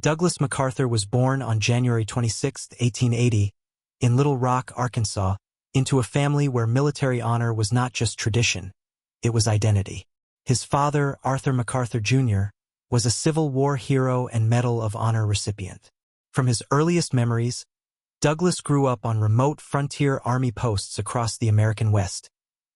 Douglas MacArthur was born on January 26, 1880, in Little Rock, Arkansas, into a family where military honor was not just tradition, it was identity. His father, Arthur MacArthur Jr., was a Civil War hero and Medal of Honor recipient. From his earliest memories, Douglas grew up on remote frontier army posts across the American West,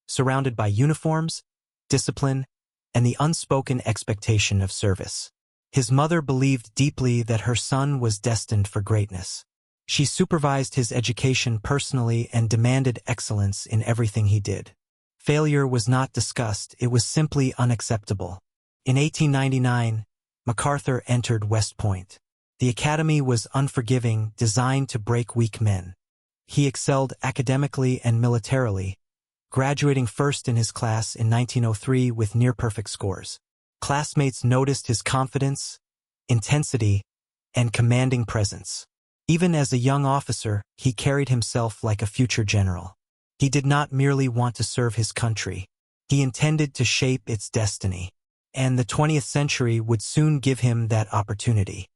surrounded by uniforms, discipline, and the unspoken expectation of service. His mother believed deeply that her son was destined for greatness. She supervised his education personally and demanded excellence in everything he did. Failure was not discussed, it was simply unacceptable. In 1899, MacArthur entered West Point. The academy was unforgiving, designed to break weak men. He excelled academically and militarily, graduating first in his class in 1903 with near-perfect scores. Classmates noticed his confidence, intensity, and commanding presence. Even as a young officer, he carried himself like a future general. He did not merely want to serve his country. He intended to shape its destiny. And the 20th century would soon give him that opportunity.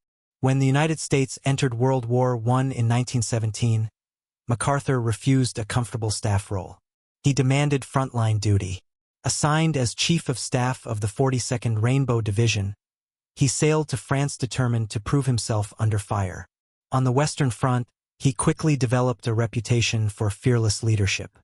When the United States entered World War I in 1917, MacArthur refused a comfortable staff role. He demanded frontline duty. Assigned as Chief of Staff of the 42nd Rainbow Division, he sailed to France determined to prove himself under fire. On the Western Front, he quickly developed a reputation for fearless leadership.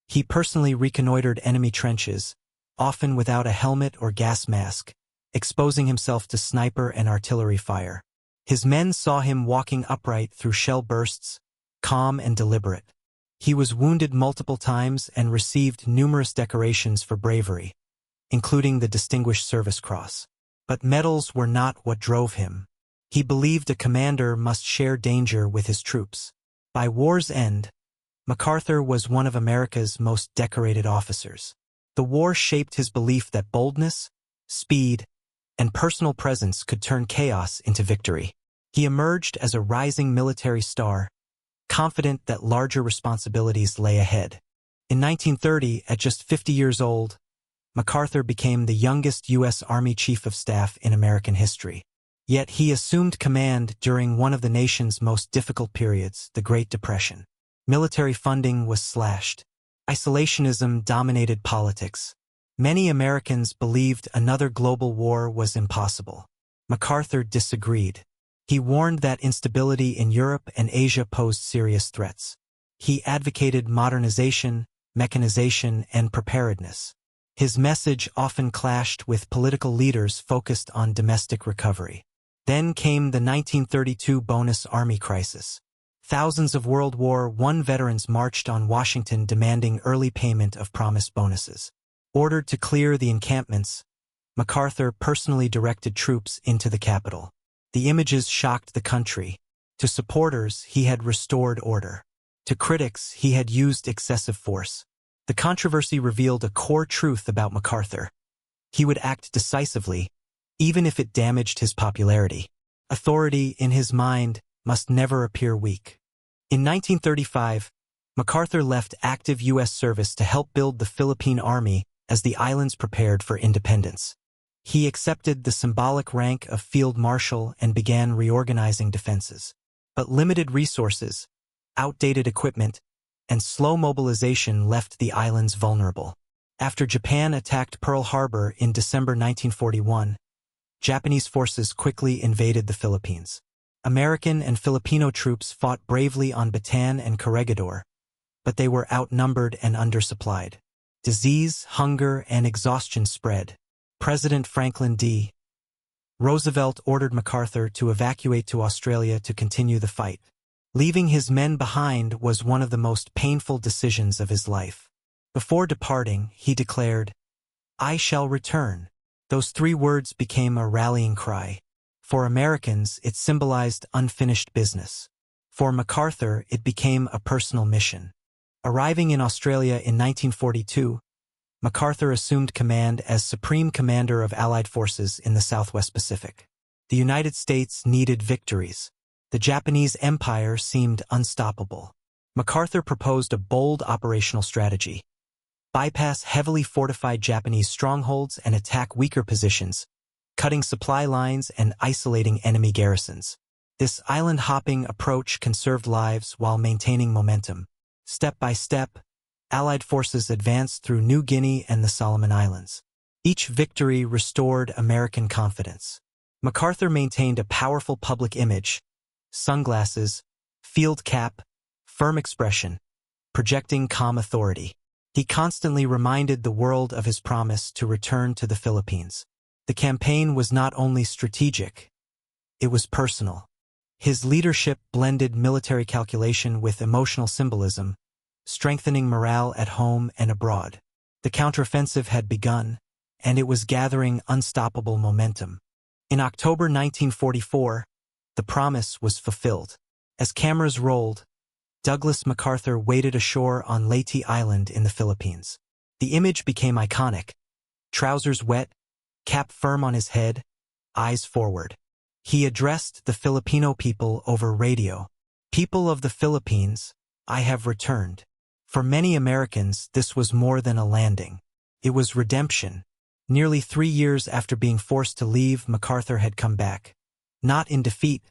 He personally reconnoitered enemy trenches, often without a helmet or gas mask, exposing himself to sniper and artillery fire. His men saw him walking upright through shell bursts, calm and deliberate. He was wounded multiple times and received numerous decorations for bravery, including the Distinguished Service Cross. But medals were not what drove him. He believed a commander must share danger with his troops. By war's end, MacArthur was one of America's most decorated officers. The war shaped his belief that boldness, speed, and personal presence could turn chaos into victory. He emerged as a rising military star, confident that larger responsibilities lay ahead. In 1930, at just 50 years old, MacArthur became the youngest U.S. Army Chief of Staff in American history. Yet he assumed command during one of the nation's most difficult periods, the Great Depression. Military funding was slashed. Isolationism dominated politics. Many Americans believed another global war was impossible. MacArthur disagreed. He warned that instability in Europe and Asia posed serious threats. He advocated modernization, mechanization, and preparedness. His message often clashed with political leaders focused on domestic recovery. Then came the 1932 Bonus Army crisis. Thousands of World War I veterans marched on Washington demanding early payment of promised bonuses. Ordered to clear the encampments, MacArthur personally directed troops into the capital. The images shocked the country. To supporters, he had restored order. To critics, he had used excessive force. The controversy revealed a core truth about MacArthur. He would act decisively, even if it damaged his popularity. Authority, in his mind, must never appear weak. In 1935, MacArthur left active U.S. service to help build the Philippine Army as the islands prepared for independence. He accepted the symbolic rank of Field Marshal and began reorganizing defenses. But limited resources, outdated equipment, and slow mobilization left the islands vulnerable. After Japan attacked Pearl Harbor in December 1941, Japanese forces quickly invaded the Philippines. American and Filipino troops fought bravely on Bataan and Corregidor, but they were outnumbered and undersupplied. Disease, hunger, and exhaustion spread. President Franklin D. Roosevelt ordered MacArthur to evacuate to Australia to continue the fight. Leaving his men behind was one of the most painful decisions of his life. Before departing, he declared, "I shall return." Those 3 words became a rallying cry. For Americans, it symbolized unfinished business. For MacArthur, it became a personal mission. Arriving in Australia in 1942, MacArthur assumed command as Supreme Commander of Allied forces in the Southwest Pacific. The United States needed victories. The Japanese Empire seemed unstoppable. MacArthur proposed a bold operational strategy: bypass heavily fortified Japanese strongholds and attack weaker positions, cutting supply lines and isolating enemy garrisons. This island-hopping approach conserved lives while maintaining momentum. Step by step, Allied forces advanced through New Guinea and the Solomon Islands. Each victory restored American confidence. MacArthur maintained a powerful public image: sunglasses, field cap, firm expression, projecting calm authority. He constantly reminded the world of his promise to return to the Philippines. The campaign was not only strategic, it was personal. His leadership blended military calculation with emotional symbolism, strengthening morale at home and abroad. The counteroffensive had begun, and it was gathering unstoppable momentum. In October 1944, the promise was fulfilled. As cameras rolled, Douglas MacArthur waded ashore on Leyte Island in the Philippines. The image became iconic: trousers wet, cap firm on his head, eyes forward. He addressed the Filipino people over radio. "People of the Philippines, I have returned." For many Americans, this was more than a landing. It was redemption. Nearly 3 years after being forced to leave, MacArthur had come back. Not in defeat,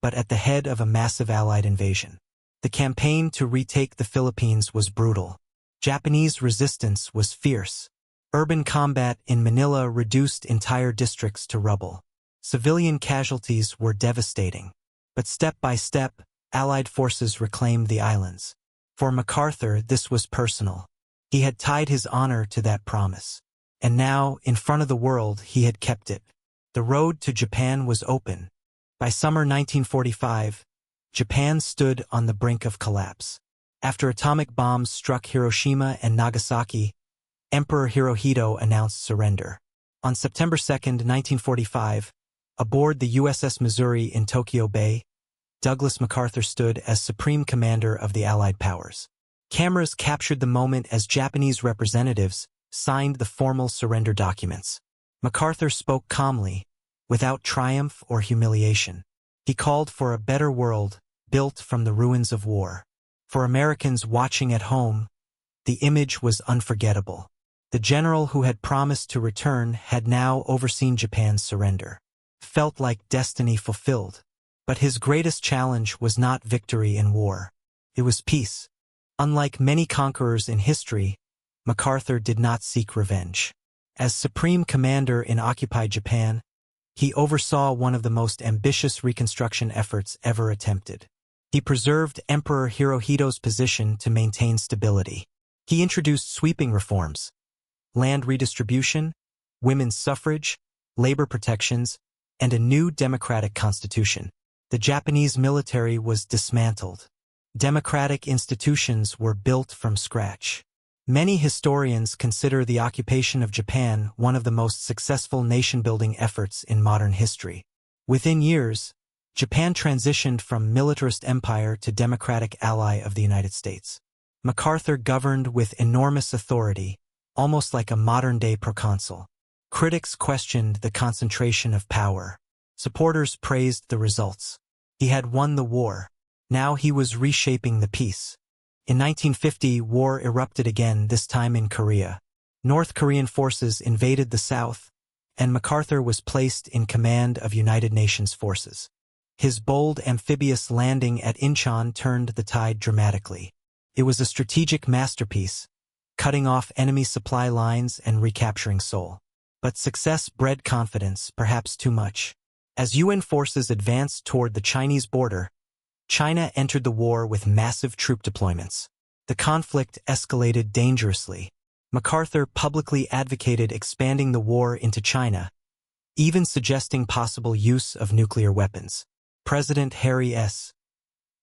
but at the head of a massive Allied invasion. The campaign to retake the Philippines was brutal. Japanese resistance was fierce. Urban combat in Manila reduced entire districts to rubble. Civilian casualties were devastating. But step by step, Allied forces reclaimed the islands. For MacArthur, this was personal. He had tied his honor to that promise. And now, in front of the world, he had kept it. The road to Japan was open. By summer 1945, Japan stood on the brink of collapse. After atomic bombs struck Hiroshima and Nagasaki, Emperor Hirohito announced surrender. On September 2, 1945, aboard the USS Missouri in Tokyo Bay, Douglas MacArthur stood as Supreme Commander of the Allied powers. Cameras captured the moment as Japanese representatives signed the formal surrender documents. MacArthur spoke calmly, without triumph or humiliation. He called for a better world, built from the ruins of war. For Americans watching at home, the image was unforgettable. The general who had promised to return had now overseen Japan's surrender. Felt like destiny fulfilled. But his greatest challenge was not victory in war. It was peace. Unlike many conquerors in history, MacArthur did not seek revenge. As Supreme Commander in occupied Japan, he oversaw one of the most ambitious reconstruction efforts ever attempted. He preserved Emperor Hirohito's position to maintain stability. He introduced sweeping reforms: land redistribution, women's suffrage, labor protections, and a new democratic constitution. The Japanese military was dismantled. Democratic institutions were built from scratch. Many historians consider the occupation of Japan one of the most successful nation-building efforts in modern history. Within years, Japan transitioned from militarist empire to democratic ally of the United States. MacArthur governed with enormous authority, almost like a modern-day proconsul. Critics questioned the concentration of power. Supporters praised the results. He had won the war. Now he was reshaping the peace. In 1950, war erupted again, this time in Korea. North Korean forces invaded the South, and MacArthur was placed in command of United Nations forces. His bold amphibious landing at Incheon turned the tide dramatically. It was a strategic masterpiece, cutting off enemy supply lines and recapturing Seoul. But success bred confidence, perhaps too much. As UN forces advanced toward the Chinese border, China entered the war with massive troop deployments. The conflict escalated dangerously. MacArthur publicly advocated expanding the war into China, even suggesting possible use of nuclear weapons. President Harry S.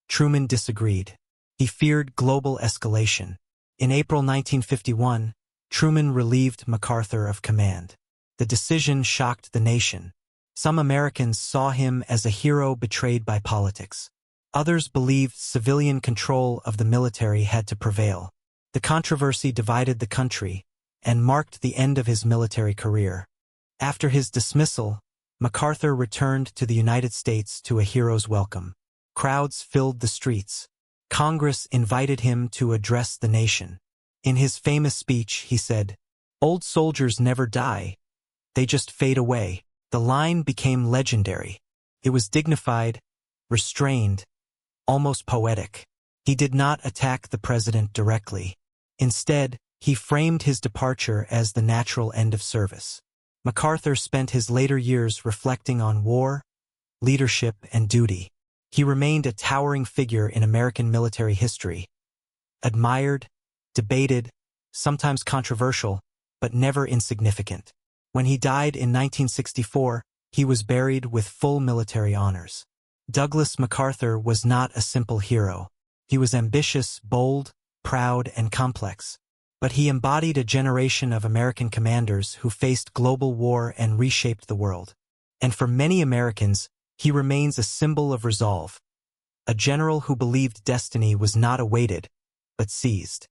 Truman disagreed. He feared global escalation. In April 1951, Truman relieved MacArthur of command. The decision shocked the nation. Some Americans saw him as a hero betrayed by politics. Others believed civilian control of the military had to prevail. The controversy divided the country and marked the end of his military career. After his dismissal, MacArthur returned to the United States to a hero's welcome. Crowds filled the streets. Congress invited him to address the nation. In his famous speech, he said, "Old soldiers never die. They just fade away." The line became legendary. It was dignified, restrained, almost poetic. He did not attack the president directly. Instead, he framed his departure as the natural end of service. MacArthur spent his later years reflecting on war, leadership, and duty. He remained a towering figure in American military history, admired, debated, sometimes controversial, but never insignificant. When he died in 1964, he was buried with full military honors. Douglas MacArthur was not a simple hero. He was ambitious, bold, proud, and complex. But he embodied a generation of American commanders who faced global war and reshaped the world. And for many Americans, he remains a symbol of resolve, a general who believed destiny was not awaited, but seized.